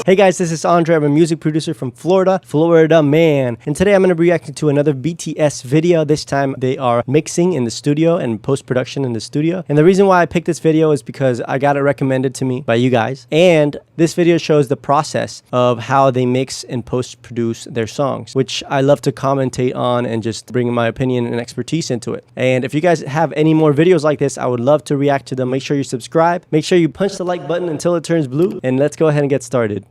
Hey guys, this is Andre. I'm a music producer from Florida, Florida man. And today I'm going to be reacting to another BTS video. This time they are mixing in the studio and post-production in the studio. And the reason why I picked this video is because I got it recommended to me by you guys. And this video shows the process of how they mix and post-produce their songs, which I love to commentate on and just bring my opinion and expertise into it. And if you guys have any more videos like this, I would love to react to them. Make sure you subscribe. Make sure you punch the like button until it turns blue. And let's go ahead and get started.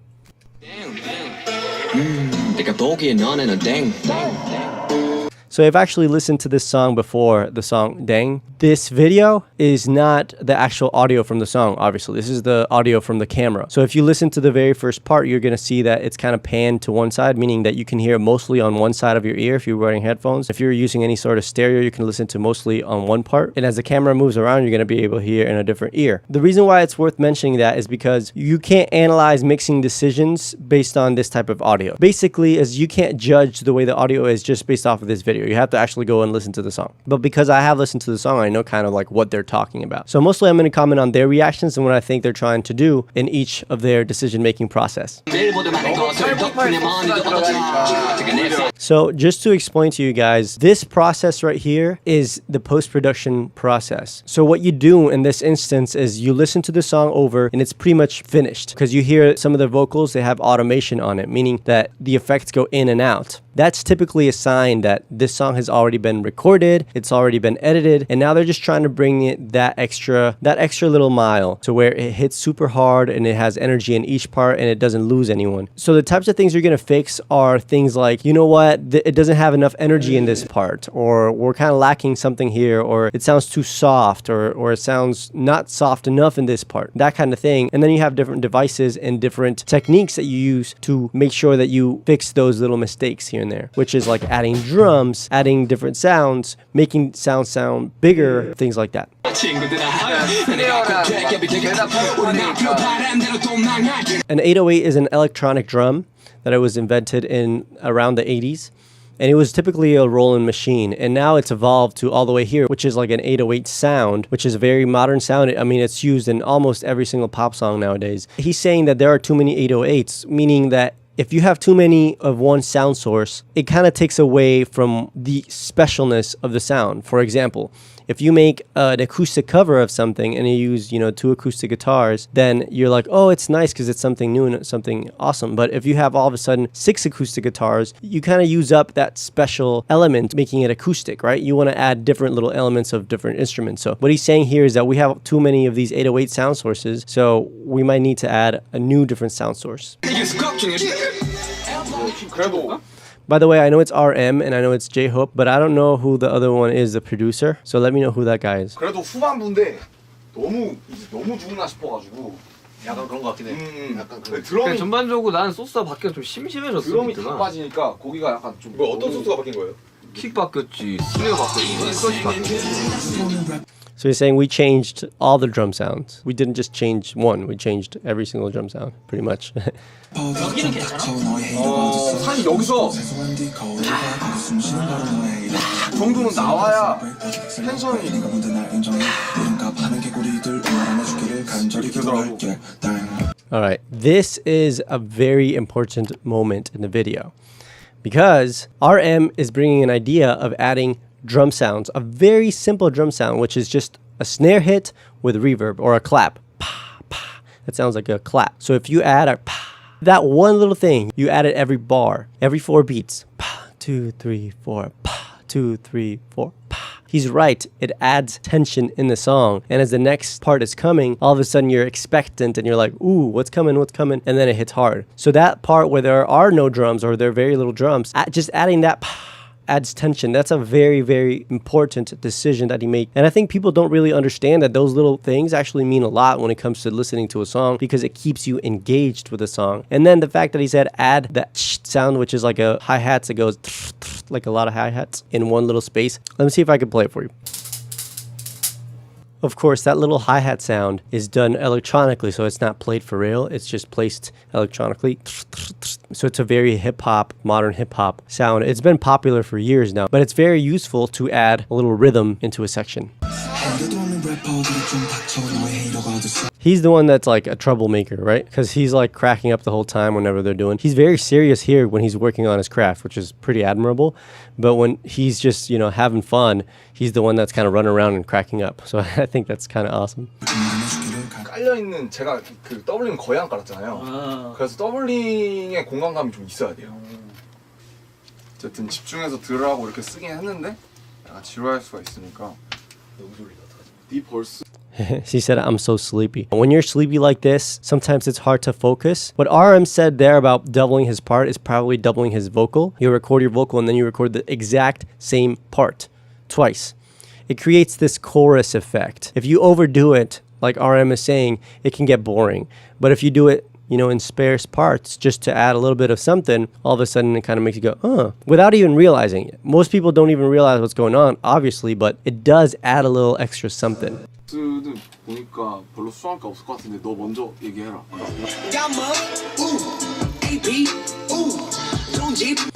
So I've actually listened to this song before, the song Ddaeng. This video is not the actual audio from the song, obviously. This is the audio from the camera. So if you listen to the very first part, you're going to see that it's kind of panned to one side, meaning that you can hear mostly on one side of your ear if you're wearing headphones. If you're using any sort of stereo, you can listen to mostly on one part. And as the camera moves around, you're going to be able to hear in a different ear. The reason why it's worth mentioning that is because you can't analyze mixing decisions based on this type of audio. Basically, is you can't judge the way the audio is just based off of this video. You have to actually go and listen to the song. But because I have listened to the song, I know kind of like what they're talking about. So mostly I'm going to comment on their reactions and what I think they're trying to do in each of their decision-making process. So just to explain to you guys, this process right here is the post-production process. So what you do in this instance is you listen to the song over and it's pretty much finished because you hear some of the vocals, they have automation on it, meaning that the effects go in and out. That's typically a sign that this song has already been recorded, it's already been edited, and now they're just trying to bring it that extra little mile to where it hits super hard and it has energy in each part and it doesn't lose anyone. So the types of things you're gonna fix are things like, you know what, it doesn't have enough energy in this part, or we're kind of lacking something here, or it sounds too soft, or it sounds not soft enough in this part, that kind of thing. And then you have different devices and different techniques that you use to make sure that you fix those little mistakes here and there, which is like adding drums, adding different sounds, making sound bigger, things like that. An 808 is an electronic drum that was invented in around the 80s. And it was typically a rolling machine, and now it's evolved to all the way here, which is like an 808 sound, which is a very modern sound. I mean, it's used in almost every single pop song nowadays. He's saying that there are too many 808s, meaning that if you have too many of one sound source, it kind of takes away from the specialness of the sound. For example, if you make an acoustic cover of something and you use, 2 acoustic guitars, then you're like, oh, it's nice because it's something new and it's something awesome. But if you have all of a sudden 6 acoustic guitars, you kind of use up that special element, making it acoustic, right? You want to add different little elements of different instruments. So what he's saying here is that we have too many of these 808 sound sources, so we might need to add a new different sound source. By the way, I know it's RM and I know it's J-Hope, but I don't know who the other one is, the producer. So let me know who that guy is. 그래도 후반부인데 너무 죽나 싶어가지고 약간 그런 것 같긴 해. 약간 드럼이 전반적으로 나는 소스가 바뀌어 좀 심심해졌어. 드럼이 다 빠지니까 거기가 약간 좀. 뭐 어떤 소스가 바뀐 거예요? 킥 바뀌었지, 스네어 바뀌었지, 크러쉬 바뀌었지. So he's saying we changed all the drum sounds. We didn't just change one. We changed every single drum sound, pretty much. 여기는 괜찮아? 사실 여기서 정도는 나와야 텐션이 Alright, this is a very important moment in the video because RM is bringing an idea of adding drum sounds, a very simple drum sound, which is just a snare hit with reverb or a clap. Pa, pa. That sounds like a clap. So if you add a pa, that one little thing, you add it every bar, every 4 beats. Pa, 2, 3, 4, pa, 2, 3, 4, pa. He's right, it adds tension in the song. And as the next part is coming, all of a sudden you're expectant and you're like, ooh, what's coming? And then it hits hard. So that part where there are no drums or there are very little drums, just adding that pa adds tension. That's a very, very important decision that he made. And I think people don't really understand that those little things actually mean a lot when it comes to listening to a song because it keeps you engaged with the song. And then the fact that he said add that sound, which is like a hi-hats, it goes like a lot of hi-hats in one little space. Let me see if I can play it for you. Of course, that little hi-hat sound is done electronically, so it's not played for real. It's just placed electronically. So it's a very hip-hop, modern hip-hop sound. It's been popular for years now, but it's very useful to add a little rhythm into a section. He's the one that's like a troublemaker, right? Because he's like cracking up the whole time whenever they're doing. He's very serious here when he's working on his craft, which is pretty admirable. But when he's just, you know, having fun, he's the one that's kind of running around and cracking up. So I think that's kind of awesome. 깔려있는 제가 그 더블링 거의 안 깔았잖아요. 그래서 더블링의 공간감이 좀 있어야 돼요. 어쨌든 집중해서 들으라고 이렇게 쓰긴 했는데 약간 지루할 수가 있으니까 너무 졸리다. 네 벌써 She said, I'm so sleepy. When you're sleepy like this, sometimes it's hard to focus. What RM said there about doubling his part is probably doubling his vocal. You record your vocal and then you record the exact same part twice. It creates this chorus effect. If you overdo it, like RM is saying, it can get boring. But if you do it, you know, in sparse parts, just to add a little bit of something, all of a sudden it kind of makes you go, without even realizing it. Most people don't even realize what's going on, obviously, but it does add a little extra something. 보니까 별로 수상할 게 없을 것 같은데 너 먼저 얘기해라.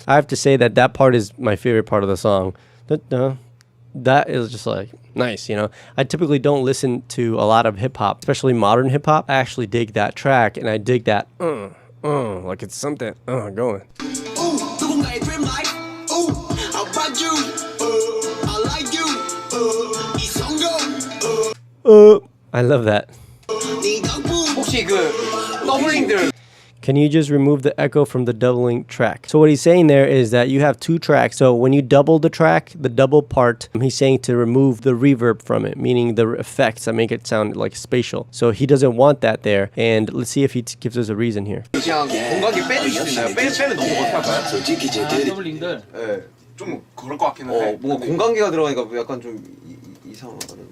I have to say that part is my favorite part of the song. That is just like nice, you know. I typically don't listen to a lot of hip-hop, especially modern hip-hop. I actually dig that track, and I dig that like it's something going. I love that. 혹시 그 더블링들 Can you just remove the echo from the doubling track? So what he's saying there is that you have two tracks. So when you double the track, the double part, he's saying to remove the reverb from it, meaning the effects that make it sound like spatial. So he doesn't want that there. And let's see if he gives us a reason here. 그냥 공간이 빼주실 수 있나요? 빼면 너무 어색할까요? 솔직히 더블링들 네, 좀 그럴 것 같기는 해. 뭔가 공간계가 들어가니까 약간 좀 이상하는데.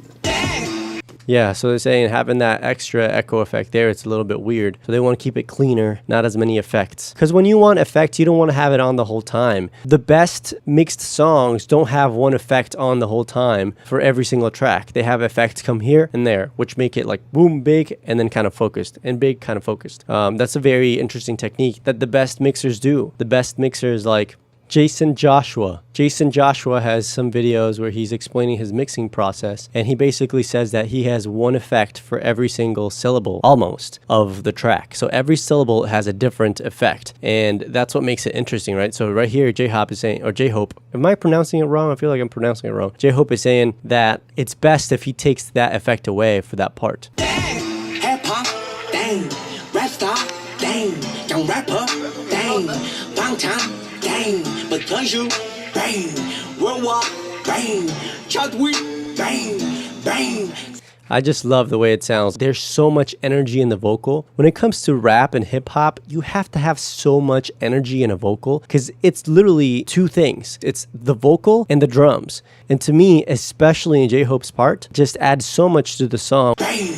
Yeah, so they're saying having that extra echo effect there, it's a little bit weird. So they want to keep it cleaner, not as many effects. Because when you want effects, you don't want to have it on the whole time. The best mixed songs don't have one effect on the whole time for every single track. They have effects come here and there, which make it like boom, big, and then kind of focused, and big, kind of focused. That's a very interesting technique that the best mixers do. The best mixers like Jason Joshua. Jason Joshua has some videos where he's explaining his mixing process, and he basically says that he has one effect for every single syllable, almost, of the track. So every syllable has a different effect, and that's what makes it interesting, right? So right here, J-Hope is saying, or J-Hope, am I pronouncing it wrong? I feel like I'm pronouncing it wrong. J-Hope is saying that it's best if he takes that effect away for that part. Hip-hop, dang, rap star, dang, young rapper, dang, 방탄, dang, because you bang, worldwide bang, Chadwick bang, bang. I just love the way it sounds. There's so much energy in the vocal. When it comes to rap and hip hop, you have to have so much energy in a vocal because it's literally two things. It's the vocal and the drums. And to me, especially in J-Hope's part, just adds so much to the song. Bang,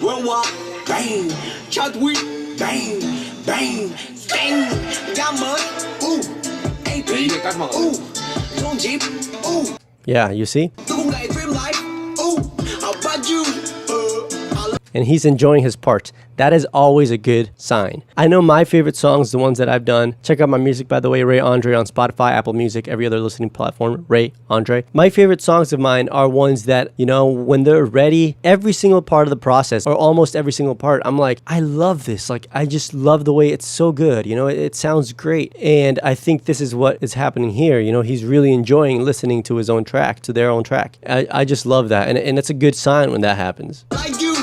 worldwide bang, Chadwick bang, bang, bang, gamma, ooh. Yeah, you see? And he's enjoying his part. That is always a good sign. I know my favorite songs, the ones that I've done. Check out my music, by the way, Ray Andre on Spotify, Apple Music, every other listening platform, Ray Andre. My favorite songs of mine are ones that, you know, when they're ready, every single part of the process, or almost every single part, I'm like, I love this. Like, I just love the way it's so good. You know, it sounds great. And I think this is what is happening here. You know, he's really enjoying listening to his own track, to their own track. I just love that. And it's a good sign when that happens. Like you,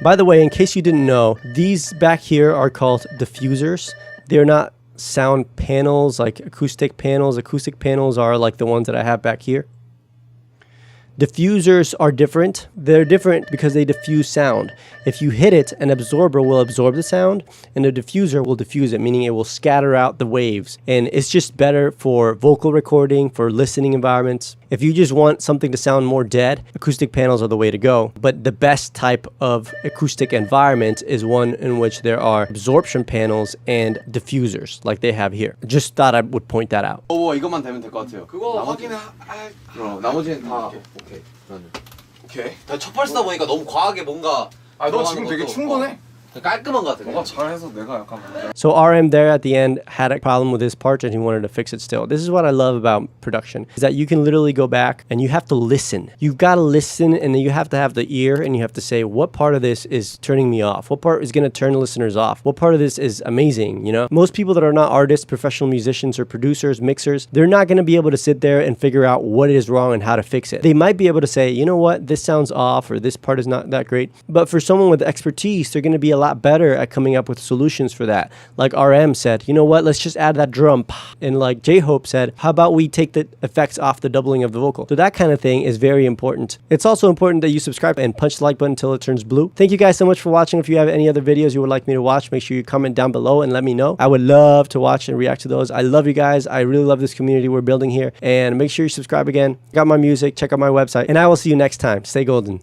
By the way, in case you didn't know, these back here are called diffusers. They're not sound panels like acoustic panels. Acoustic panels are like the ones that I have back here. Diffusers are different. They're different because they diffuse sound. If you hit it, an absorber will absorb the sound, and a diffuser will diffuse it, meaning it will scatter out the waves. And it's just better for vocal recording, for listening environments. If you just want something to sound more dead, acoustic panels are the way to go. But the best type of acoustic environment is one in which there are absorption panels and diffusers, like they have here. Just thought I would point that out. 이것만 되면 될 것 같아요. 그거 확인해. 나머지는 다 오케이. 나는. 오케이. 첫 발쓰다 보니까 너무 과하게 뭔가. 너 지금 되게 충분해. 깔끔한 것 같아. 너가 잘해서 내가 약간 뭔가 So RM there at the end had a problem with his part and he wanted to fix it still. This is what I love about production, is that you can literally go back and you have to listen. You've got to listen, and then you have to have the ear, and you have to say, what part of this is turning me off? What part is going to turn listeners off? What part of this is amazing? You know, most people that are not artists, professional musicians, or producers, mixers, they're not going to be able to sit there and figure out what is wrong and how to fix it. They might be able to say, you know what, this sounds off, or this part is not that great. But for someone with expertise, they're going to be a lot better at coming up with solutions for that. Like RM said, you know what, let's just add that drum. And like J-Hope said, how about we take the effects off the doubling of the vocal? So that kind of thing is very important. It's also important that you subscribe and punch the like button until it turns blue. Thank you guys so much for watching. If you have any other videos you would like me to watch, make sure you comment down below and let me know. I would love to watch and react to those. I love you guys. I really love this community we're building here. And make sure you subscribe again. Got my music, check out my website, and I will see you next time. Stay golden.